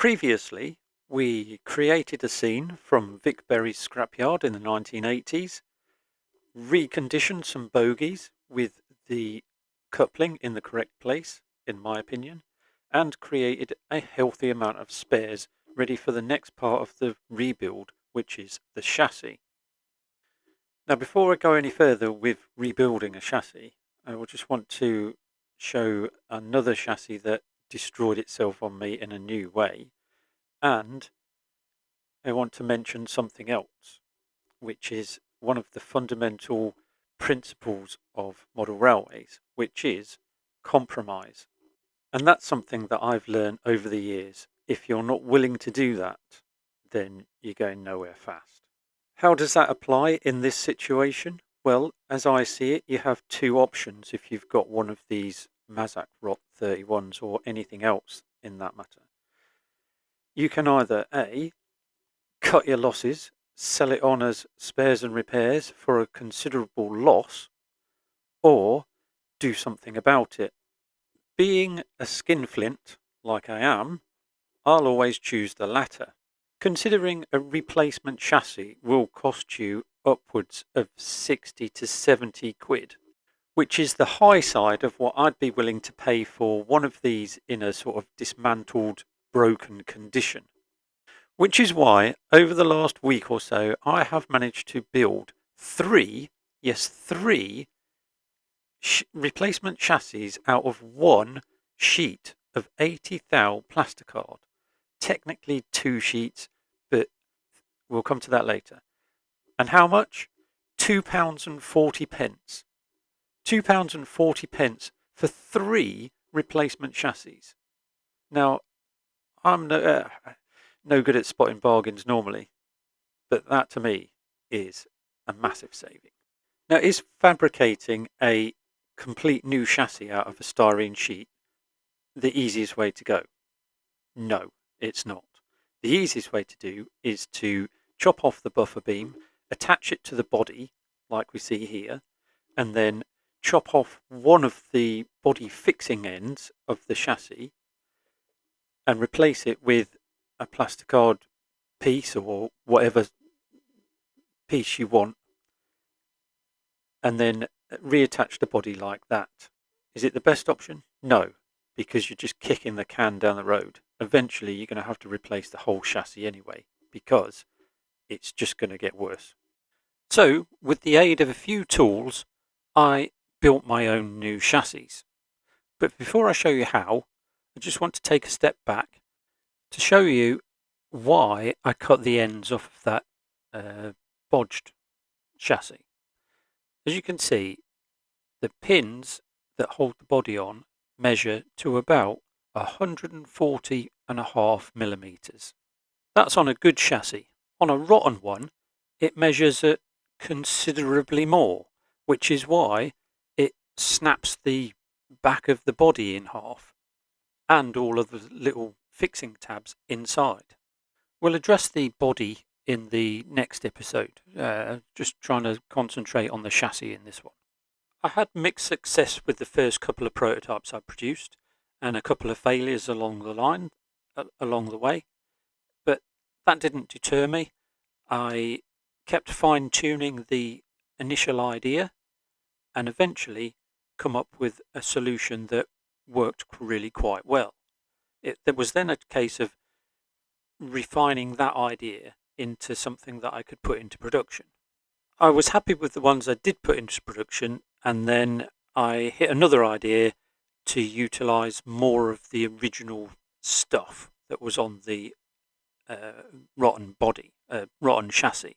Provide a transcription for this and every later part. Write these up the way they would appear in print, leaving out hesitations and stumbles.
Previously, we created a scene from Vic Berry's scrapyard in the 1980s, reconditioned some bogies with the coupling in the correct place, in my opinion, and created a healthy amount of spares ready for the next part of the rebuild, which is the chassis. Now, before I go any further with rebuilding a chassis, I will just want to show another chassis that destroyed itself on me in a new way. And I want to mention something else, which is one of the fundamental principles of model railways, which is compromise. And that's something that I've learned over the years. If you're not willing to do that, then you're going nowhere fast. How does that apply in this situation? Well, as I see it, you have two options if you've got one of these Mazak Rot 31s or anything else in that matter. You can either A, cut your losses, sell it on as spares and repairs for a considerable loss, or do something about it. Being a skinflint, like I am, I'll always choose the latter. Considering a replacement chassis will cost you upwards of 60 to 70 quid, which is the high side of what I'd be willing to pay for one of these in a sort of dismantled, broken condition. Which is why, over the last week or so, I have managed to build three replacement chassis out of one sheet of 80 thou plasticard. Technically 2 sheets, but we'll come to that later. And how much? £2.40. £2.40 for 3 replacement chassis. Now, I'm no good at spotting bargains normally, but that to me is a massive saving. Now, is fabricating a complete new chassis out of a styrene sheet the easiest way to go? No, it's not. The easiest way to do is to chop off the buffer beam, attach it to the body, like we see here, and then chop off one of the body fixing ends of the chassis and replace it with a plasticard piece or whatever piece you want, and then reattach the body like that. Is it the best option? No, because you're just kicking the can down the road. Eventually you're going to have to replace the whole chassis anyway, because it's just going to get worse. So, with the aid of a few tools, I built my own new chassis. But before I show you how, I just want to take a step back to show you why I cut the ends off of that bodged chassis. As you can see, the pins that hold the body on measure to about 140.5 millimeters. That's on a good chassis. On a rotten one, it measures at considerably more, which is why it snaps the back of the body in half and all of the little fixing tabs inside. We'll address the body in the next episode, just trying to concentrate on the chassis in this one. I had mixed success with the first couple of prototypes I produced and a couple of failures along the way, but that didn't deter me. I kept fine-tuning the initial idea and eventually come up with a solution that worked really quite well. There was then a case of refining that idea into something that I could put into production. I was happy with the ones I did put into production, and then I hit another idea to utilize more of the original stuff that was on the rotten chassis.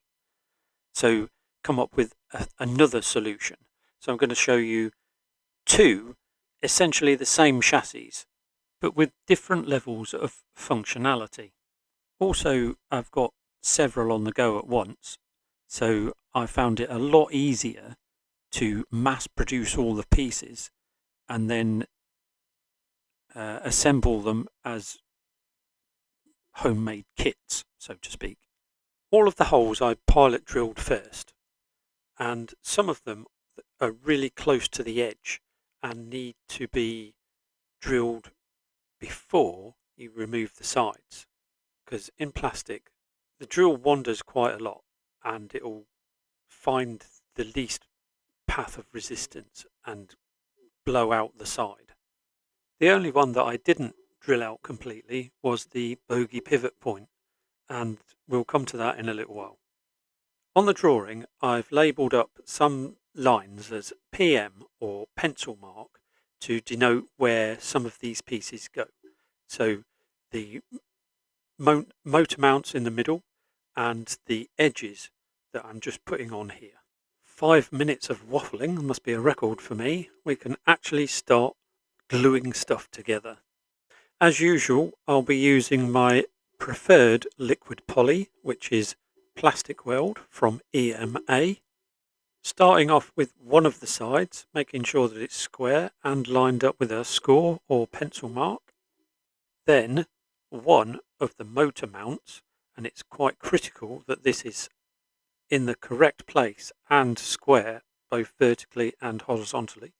So come up with another solution. So I'm going to show you 2 essentially the same chassis, but with different levels of functionality. Also, I've got several on the go at once, so I found it a lot easier to mass produce all the pieces and then assemble them as homemade kits, so to speak. All of the holes I pilot drilled first, and some of them are really close to the edge and need to be drilled before you remove the sides. because in plastic the drill wanders quite a lot and it'll find the least path of resistance and blow out the side. The only one that I didn't drill out completely was the bogey pivot point, and we'll come to that in a little while. On the drawing, I've labelled up some lines as PM or pencil mark to denote where some of these pieces go. So the motor mounts in the middle and the edges that I'm just putting on here. 5 minutes of waffling must be a record for me. We can actually start gluing stuff together. As usual, I'll be using my preferred liquid poly, which is Plastic Weld from EMA. Starting off with one of the sides, making sure that it's square and lined up with a score or pencil mark. Then one of the motor mounts, and it's quite critical that this is in the correct place and square, both vertically and horizontally.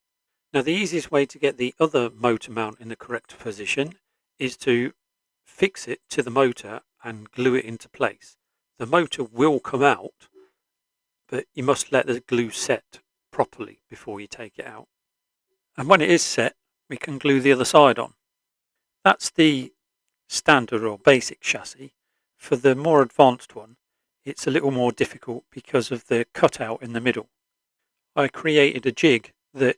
Now the easiest way to get the other motor mount in the correct position is to fix it to the motor and glue it into place. The motor will come out, but you must let the glue set properly before you take it out. And when it is set, we can glue the other side on. That's the standard or basic chassis. For the more advanced one, it's a little more difficult because of the cutout in the middle. I created a jig that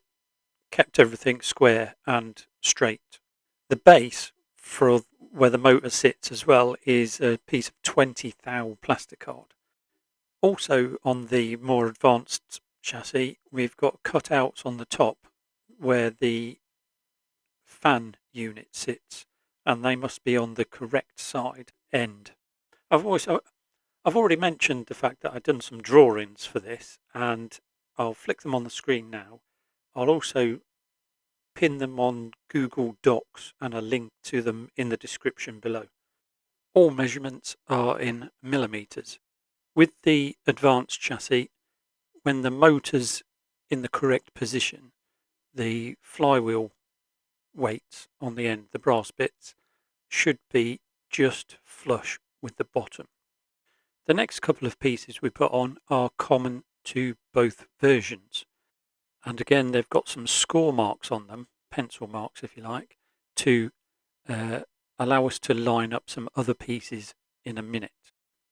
kept everything square and straight. The base for where the motor sits as well is a piece of 20 thou plastic card. Also on the more advanced chassis, we've got cutouts on the top where the fan unit sits, and they must be on the correct side end. I've already mentioned the fact that I've done some drawings for this, and I'll flick them on the screen now. I'll also pin them on Google Docs and a link to them in the description below. All measurements are in millimeters. With the advanced chassis, when the motor's in the correct position, the flywheel weights on the end, the brass bits, should be just flush with the bottom. The next couple of pieces we put on are common to both versions. And again, they've got some score marks on them, pencil marks if you like, to allow us to line up some other pieces in a minute.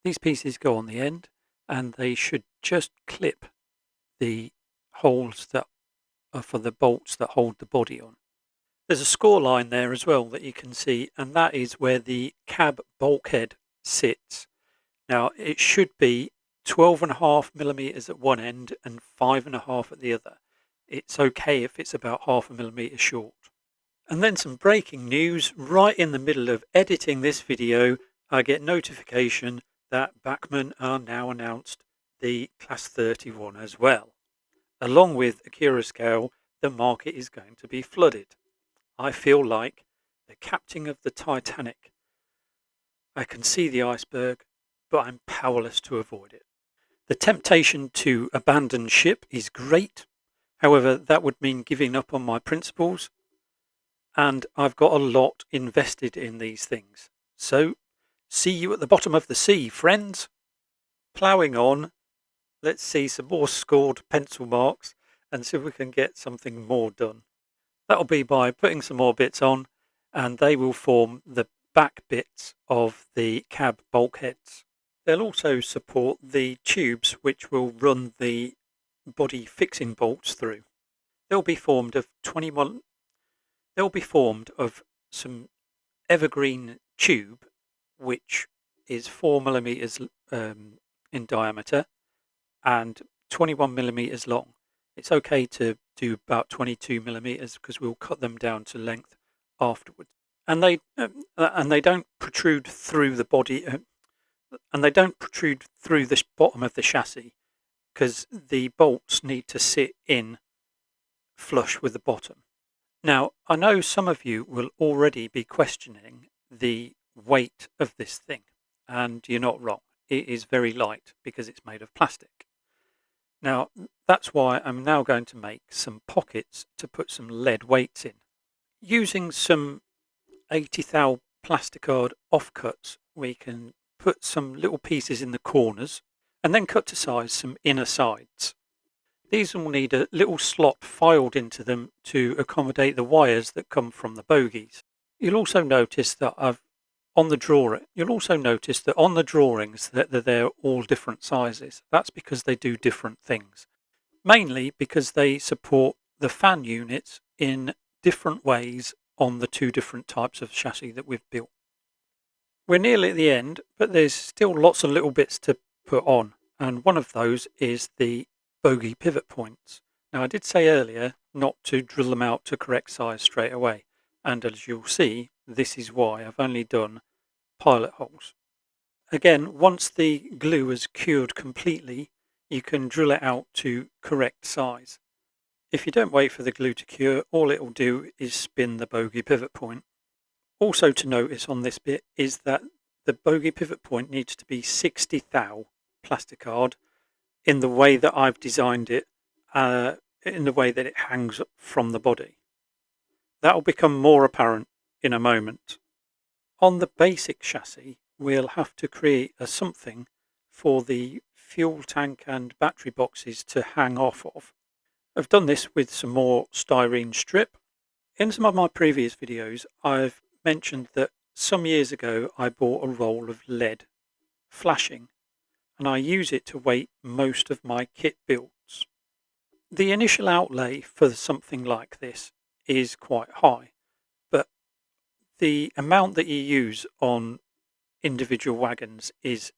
These pieces go on the end and they should just clip the holes that are for the bolts that hold the body on. There's a score line there as well that you can see, and that is where the cab bulkhead sits. Now it should be 12.5 millimeters at one end and 5.5 at the other. It's okay if it's about 0.5 millimeter short. And then some breaking news. Right in the middle of editing this video, I get notification that Bachmann are now announced the Class 31 as well. Along with Accurascle, the market is going to be flooded. I feel like the captain of the Titanic. I can see the iceberg, but I'm powerless to avoid it. The temptation to abandon ship is great. However, that would mean giving up on my principles, and I've got a lot invested in these things. So, see you at the bottom of the sea, friends. Ploughing on, let's see some more scored pencil marks and see if we can get something more done. That'll be by putting some more bits on, and they will form the back bits of the cab bulkheads. They'll also support the tubes which will run the body fixing bolts through. They'll be formed of some evergreen tube which is 4 millimeters in diameter and 21 millimeters long. It's okay to do about 22 millimeters because we'll cut them down to length afterwards. And they don't protrude through the body, and they don't protrude through the bottom of the chassis because the bolts need to sit in flush with the bottom. Now, I know some of you will already be questioning the weight of this thing, and you're not wrong. It is very light because it's made of plastic. Now, that's why I'm now going to make some pockets to put some lead weights in. Using some 80 thou plasticard offcuts, we can put some little pieces in the corners and then cut to size some inner sides. These will need a little slot filed into them to accommodate the wires that come from the bogies. You'll also notice that on the drawings that they're all different sizes. That's because they do different things. Mainly because they support the fan units in different ways on the two different types of chassis that we've built. We're nearly at the end, but there's still lots of little bits to put on, and one of those is the bogie pivot points. Now, I did say earlier not to drill them out to correct size straight away, and as you'll see, this is why I've only done pilot holes. Again, once the glue has cured completely, you can drill it out to correct size. If you don't wait for the glue to cure, all it will do is spin the bogie pivot point. Also to notice on this bit is that the bogie pivot point needs to be 60 thou plasticard in the way that I've designed it, in the way that it hangs from the body. That will become more apparent in a moment. On the basic chassis, we'll have to create a something for the fuel tank and battery boxes to hang off of. I've done this with some more styrene strip. In some of my previous videos, I've mentioned that some years ago I bought a roll of lead flashing, and I use it to weight most of my kit builds. The initial outlay for something like this is quite high, but the amount that you use on individual wagons is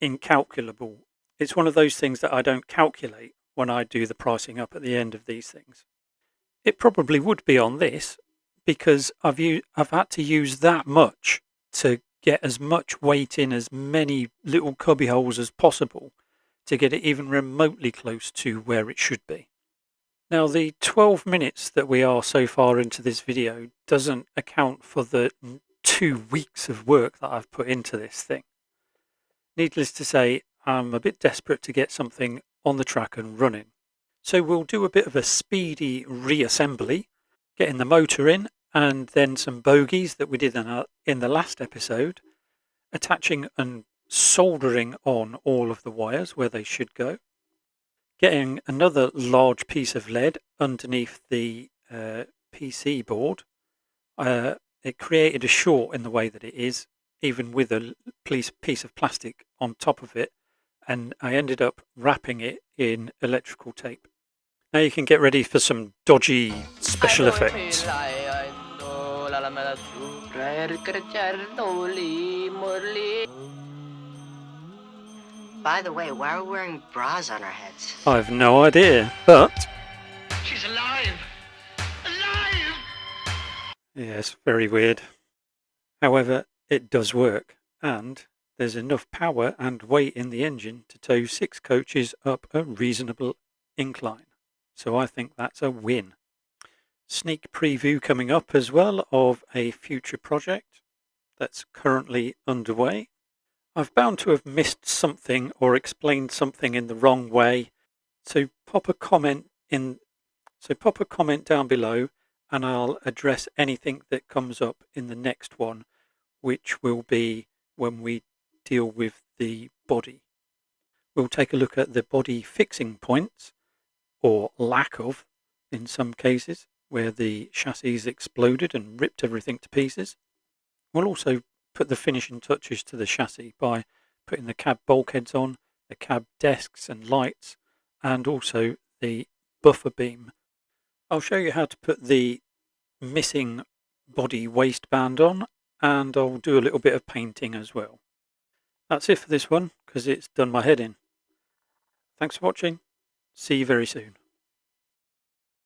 incalculable. It's one of those things that I don't calculate when I do the pricing up at the end of these things. It probably would be on this because I've had to use that much to get as much weight in as many little cubby holes as possible to get it even remotely close to where it should be. Now, the 12 minutes that we are so far into this video doesn't account for the 2 weeks of work that I've put into this thing. Needless to say, I'm a bit desperate to get something on the track and running. So we'll do a bit of a speedy reassembly, getting the motor in, and then some bogies that we did in the last episode, attaching and soldering on all of the wires where they should go, getting another large piece of lead underneath the PC board. It created a short in the way that it is, even with a piece of plastic on top of it, and I ended up wrapping it in electrical tape. Now you can get ready for some dodgy special effects. By the way, why are we wearing bras on our heads? I have no idea, but... She's alive! Alive! Yes, very weird. However, it does work, and there's enough power and weight in the engine to tow 6 coaches up a reasonable incline. So I think that's a win. Sneak preview coming up as well of a future project that's currently underway. I've bound to have missed something or explained something in the wrong way, so pop a comment down below and I'll address anything that comes up in the next one, which will be when we deal with the body. We'll take a look at the body fixing points, or lack of in some cases, where the chassis exploded and ripped everything to pieces. We'll also put the finishing touches to the chassis by putting the cab bulkheads on, the cab desks and lights, and also the buffer beam. I'll show you how to put the missing body waistband on, and I'll do a little bit of painting as well. That's it for this one, because it's done my head in. Thanks for watching. See you very soon.